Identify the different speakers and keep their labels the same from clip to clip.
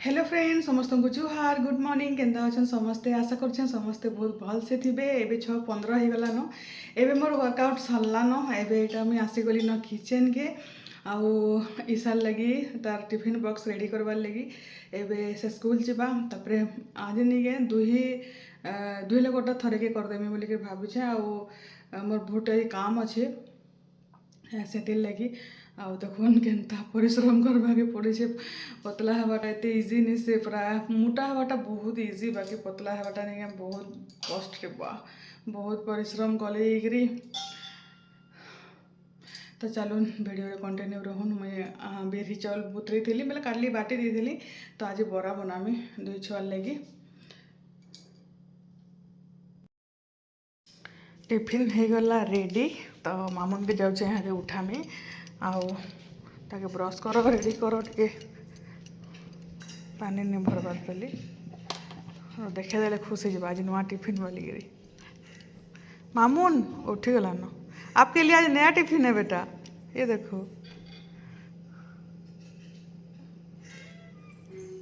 Speaker 1: Hello friends समस्त को जुहार good morning केंदा अच्छन समस्ते आशा करछन समस्ते बहुत भल से थिबे एबे 6:15 हो गला न एबे मोर वर्कआउट सरला न एबे एटा मुई आसी गली न किचन के आउ ईशान लगी तार टिफिन बॉक्स रेडी करवार लगी एबे से स्कूल जीवा तापरे आज निके दुही लोगटा थरे के करदेमी बोली के भाबुछे आउ मोर बहुत काम अच्छे से लगी आउ देखुन केनता परिश्रम करवाके पड़े पतला हवाटा एत इजी नहीं से प्राय मोटा हवाटा बहुत इजी बाकी पतला हवाटा नहीं बहुत कष्ट बा बहुत परिश्रम कले तो चलून वीडियो कंटिन्यू रहून मुझे बिरी चाउल बुतरी थी मतलब काली बाटी दी तो आज बरा बनामी दुई छुआ लगी टिफिन हो गला रेडी तो मामून के जाऊे यहाँ उठामी आउ ताके ब्रश कर रेडी कर टे पानी नहीं भरबार पली देखे देले खुश हो आज नुआ टिफिन बोलिकी मामून उठी गला न आपके लिए आज नया टिफिन है बेटा ये देखो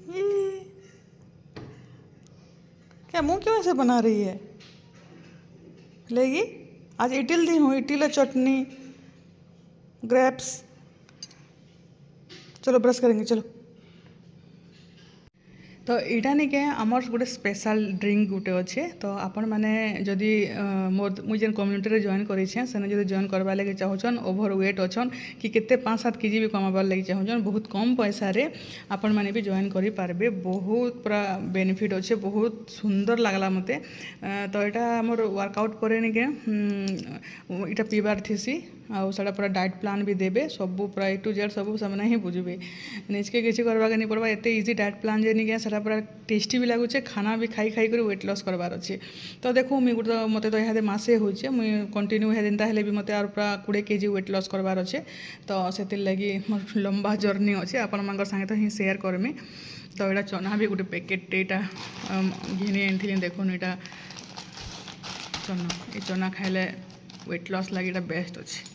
Speaker 1: ये क्या मुंह क्यों ऐसे बना रही है लेगी आज इटिल दी हूँ इटिल चटनी ग्रेप्स चलो ब्रश करेंगे चलो तो यहाँ नहीं के आमर गोटे स्पेशल ड्रिंक गोटे अच्छे तो आपण मैंने जदि मुझे जेन कम्युनिटी जॉइन करें से जब जॉइन करवा लगे चाहून ओभर वेट अच्छन कि केते 5-7 केजी भी कमाबार लगे चाहून बहुत कम पैसा रे आपण मैंने भी जॉइन करि पारबे बहुत पूरा बेनिफिट अच्छे बहुत सुंदर लगला मते तो यहाँ मोर वर्कआउट पर नहीं के इटा पीबार थीसी आउ सारा पूरा डाइट प्लान भी देबे सब पूरा A to Z सब से ही बुझे निजके किसी करवा नहीं पड़वा एत इजी डाइट प्लान जे नहीं सारा पूरा टेस्टी भी लगुचे खाना भी खाई खाई कर वेट लॉस करवार अच्छे तो देखो मुझे गोटे मत तो यहाँ मसे होचे मुई कंटिन्यू है दिनता हेले भी मत और पूरा 20 केजी वेट लॉस करवार अच्छे तो से लगी मोर लंबा जर्नी अच्छे आपण संगे तो ही शेयर करमी तो यहाँ चना भी गोटे पैकेट यहाँ घिनी आनी देखुन यहाँ चना ये चना खाइले वेट लॉस लगे बेस्ट अच्छे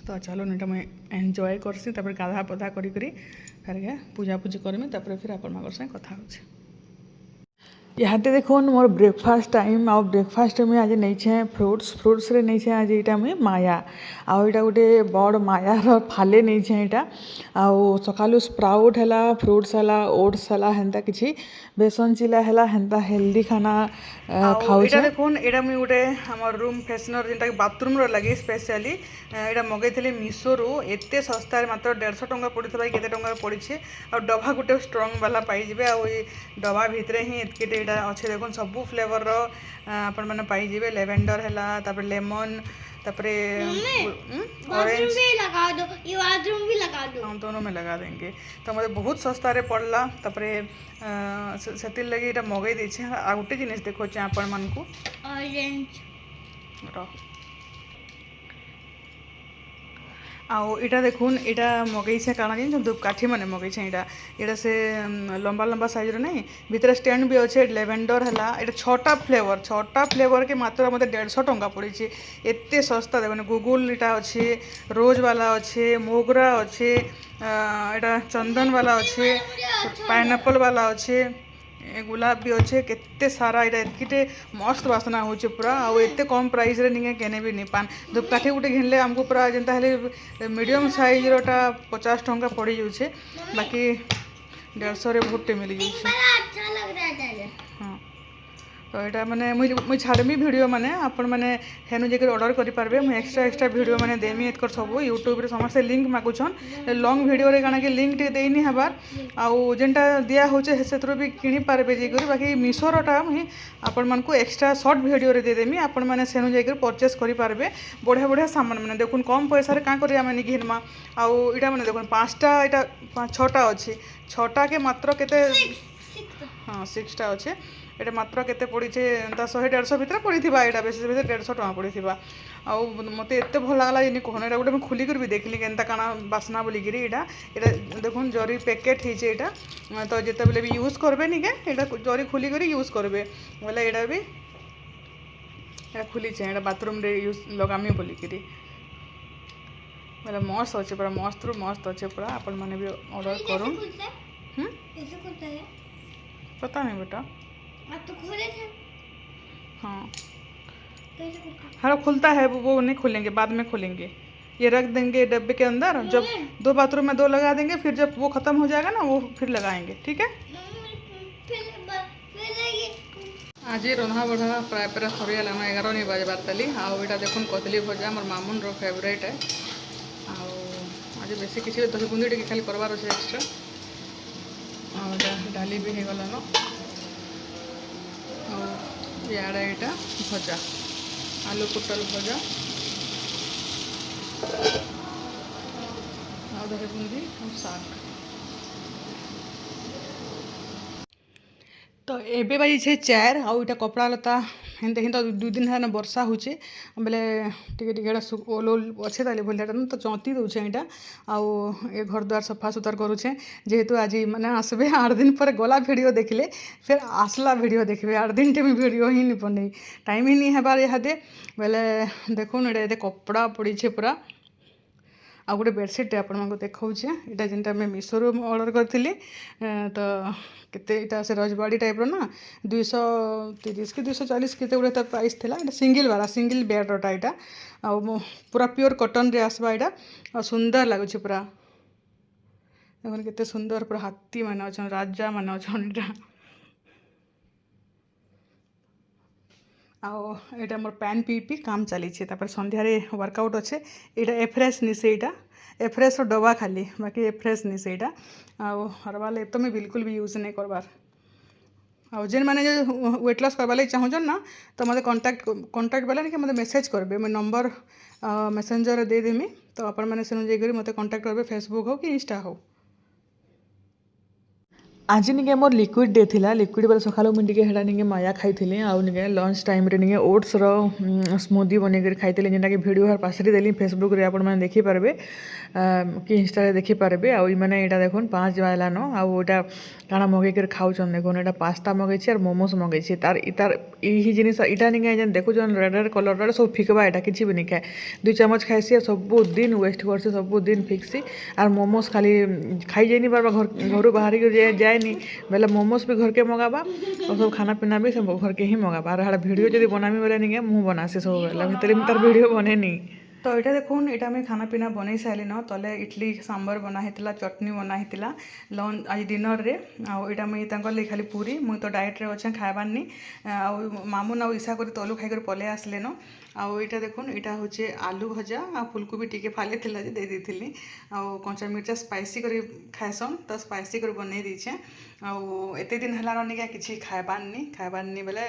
Speaker 1: तो चलो ना मुझे एंजॉय करसी गाधा पधा करी फिर पूजा पूजी करमी फिर आप संगे कथा हो यहाँ देखो मोर ब्रेकफास्ट टाइम आउ ब्रेकफास्ट में आज नहीं फ्रुट्स रे नहीं आज यहाँ मुझे माया आउ यहाँ गोटे बड़ मायार फाले नहीं यहाँ आउ सकालू स्प्राउट है फ्रुट्स है ओट्स है हेन्ता किसी बेसन चिला है हेन्ता हेल्दी खाना खाऊ देखुन यहाँ मुझे गोटे आम रूम फ्रेशनर जेनटा बाथरूम लगे स्पेशली यहाँ मगैली मीशो रु एत सस्तार मात्र 150 टंका पड़ता केते टंका पड़ी आ डबा गोटे स्ट्रंग वाला पाइबे आ डबा भितर ही एतके अच्छे देखो सब फ्लेवर आपण मैंने पाइबे लेवेंडर है लेमन ऑरेंज भी लगा दो ये बाथरूम भी लगा दो हम दोनों में लगा देंगे तो मुझे बहुत सस्ता रे पड़ला से लगे ये मगई देछे आ गोटे जिनिस देखो आपण मन को ऑरेंज आउ इटा देखुन इटा मगैछे काना जिन धूपकाठी मैंने मगैछे इटा से लंबा लंबा साइज नहीं भितर स्टैंड भी अच्छे लेवेंडर है यहाँ 6टा फ्लेवर के मात्र मत 150 टंका पड़ी एत सस्ता देखो गूगल इटा अच्छे रोज वाला अच्छे मोगरा अच्छे यहाँ चंदन वाला अच्छे पाइनएप्पल वाला अच्छे गुलाब भी अच्छे केते सारा यहाँ एतकिटे मस्त बासना हो पूरा आउ एत कम प्राइस रे नहीं केने भी नहीं पान धूपकाठी गोटे घिनले आमको पूरा जेनता मीडियम साइज रोटा 50 टंका पड़ी जाऊे बाकी 150 रे बहुत मिल जाऊे हाँ तो यहाँ मैंने मुझे छाड़मी वीडियो मैंने आपण मैंने हेनु जाकर ऑर्डर करेंगे मुझे एक्स्ट्रा वीडियो मैंने देमी एतकर सब यूट्यूब रे समस्त लिंक मागुछन लॉन्ग वीडियो रे काना के लिंक टे देनी हबार आउ जेनटा दिया होचे से भी किनी पारबे जेकर बाकी मीशोरटा मुझे आपण मन को एक्स्ट्रा शॉर्ट वीडियो रे दे देमी आपण मैंने सेनु जाकर परचेस करि पारबे बढ़िया बढ़िया सामान मैंने देखुन कम पैसा रे का करिया मैंने घिनमा आउ इटा मैंने देखुन 5टा इटा 6टा अच्छी 6टा के मात्र केते हाँ 6टा अच्छे ये मात्र केते पड़ी 100-150 भितर पड़ी यहाँ बेस 150 टका पड़ी आउ मत एत भल लगला ये कहना यहाँ गोटे खोलिक भी देखली केनता काना बासना बोलिकी यहाँ देखुन जरी पैकेट होचे यहाँ तो जिते बेले भी यूज करबे नी के यहाँ जरी खोलिक यूज करबे बोले यहाँ भी यहाँ खुली यहाँ बाथरूम रे यूज लगामी बोलिकी बोले मस्त अच्छे पूरा मस्त रू मस्त अच्छे पूरा अपन मैंने भी ऑर्डर करूँ।
Speaker 2: कैसे खुलता है?
Speaker 1: पता नहीं बेटा।
Speaker 2: आप तो खोले थे।
Speaker 1: हाँ
Speaker 2: कैसे खुलता है?
Speaker 1: हाँ खुलता है, वो नहीं खुलेंगे, बाद में खुलेंगे। ये रख देंगे डब्बे के अंदर, जब 2 बाथरूम में 2 लगा देंगे, फिर जब वो ख़त्म हो जाएगा ना वो फिर लगाएंगे, ठीक है। आज रंधा बढ़ा प्राय प्राय सरीगलान 11 नहीं बजबार तली आईटा देखुन कदली भजा मोर मामुन रो फेवरेट है। आज बेसी किसी दही बुंदी टे खाली करवार अच्छे एक्सट्रा। डाली भी हो गलान इड़ा यहाँ भजा आलू पोटल भजा दही बुंदी और साग। तो एबे बाजी छे 4 आउ इटा कपड़ा लता हेनते हिन तो 2 दिन है वर्षा होचे बेले टिके टिके ओल ओल अच्छे ताले भलिया तो चौंती दूचे इटा आउ ए घर द्वार सफा सुतर करूचे जेहेतु आज मैंने आसबे 8 दिन पर गला वीडियो देखले फिर आसला वीडियो देखबे 8 दिन टे वीडियो ही नहीं बने टाइम ही नहीं हेबार इहादे बेले देखुन एटा कपड़ा पड़ी छे पूरा। आ गोटे बेडसीट आपको देखा यहाँ जेनटा मैं मीशो ऑर्डर करी तो केते इटा से रजवाड़ी टाइप ना 230 कि 240 केते गुड़े तार प्राइस थिला। इटा सिंगल वाला सिंगल बेडटा यहाँ आ पूरा प्योर कॉटन रे आसबा इटा आ सुंदर लगुच पूरा देखो केते सुंदर पूरा हाथी माने अछन राजा माने अछन इटा आओ यहाँ मोर पैन पी पी काम चली संध्यारे वर्कआउट अच्छे यहाँ एफ्रेश निसे यहाँ एफ्रेश डबा खाली बाकी एफ्रेश निसे यहाँ आउ हरबार तो मैं बिल्कुल भी यूज नहीं करबार। आउ जेन मैंने जो वेट लॉस करवा लगे चाहून ना तो मतलब कॉन्टैक्ट वाला नहीं मतलब मेसेज करेंगे मैं नंबर मेसेंजर दे देमी तो अपन मैंने से जाकर मतलब कॉन्टैक्ट करेंगे फेसबुक हो कि इंस्टा हो। आज निके मोर लिक्विड डे थिला लिक्विड बेले सकाळु मुझे हेडा निके माया खाई आउ निके लंच टाइम रे निके ओट्स रो स्मूदी बने कर खाई जेनटा कि वीडियो हर पासरी देली फेसबुक रे आपण माने देखि पारबे कि इंस्टा रे देखि पारबे आउ ई माने एटा देखुन 5 बाजलानो आउ एटा काना मगे कर खाउछन देखुन एटा पास्ता मगे छी और मोमोस मगे छी तार ई जिनिस इटा निके जेन देखु जन रेड रेड कलर रे सब फिकबा एटा किछि भी नि खाए 2 चम्मच खाइसी सब दिन वेस्ट करसी सब दिन फिक्सी और मोमोस खाली खाई जाइनी बार घर बाहर जाए बेले मोमोस भी घर के मंगाबा और सब खाना पीना भी सब घर के ही मंगाबा और हाँ वीडियो जब बनामी बोले नहीं मुँह बनासी सब बेले भितर तार वीडियो बने नहीं। तो यहाँ देखुन यहाँ मैं खाना पीना बनई सारे न तले इडली सांबर बनाई चटनी बनाई लंच आज डिनर रे आईटा मुई तांकर खाली पूरी मुई तो डाएट रे अच्छे खाइबार नहीं आउ मामुन आउ ईसा कर तलू खाई पलि आसले न आउ यहाँ देखुन यहाँ हूँ आलू भजा आ फुलकोबी टिके फाली थिला जे दे देथिली आउ कंचा मिर्चा स्पाइसी कर खाएसन तो स्पाइसी कर बनै दीछे आउ एते दिन हला निका किछि खाइबार नहीं बेले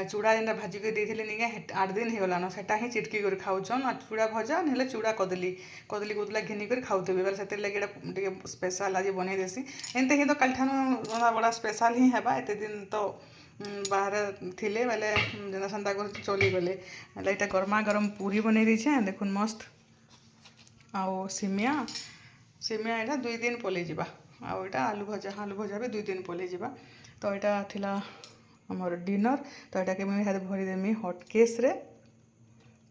Speaker 1: चूड़ा जेनटा भाजिक देथिले निका 8 दिन हो गलान सेटा ही चिटकी कर खाउछन आ चूड़ा भजा ना चूड़ा कदली गुदला घिनी कर खाऊे बेले से लगे स्पेशल आज बनई देसी एनते ही तो कल ठान रंधा बड़ा स्पेशल ही हेबा एते दिन तो बाहर थिले बेले जेना संता कर चली गले यहाँ गरमा गरम पूरी बनई दीछे देखुन मस्त आउ सिमिया यहाँ 2 दिन पलि जावा आउ यहाँ आलू भजा भी 2 दिन पलि जावा। तो यहाँ थिला हमर डिनर तो यहाँ के मुझे भरीदेमी हटकेस रे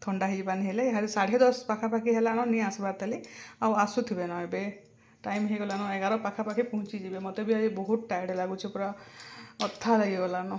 Speaker 1: ठंडा ही बानी हेले यहाँ 10:30 पाखापाखि हेलान नहीं आसबार ताली आउ आसुथिबे न एबे टाइम हो गलान 11 पाखापाखि पहुँची जीवे मते भी आज बहुत टायर्ड लगुच पूरा अथा लगी गलान।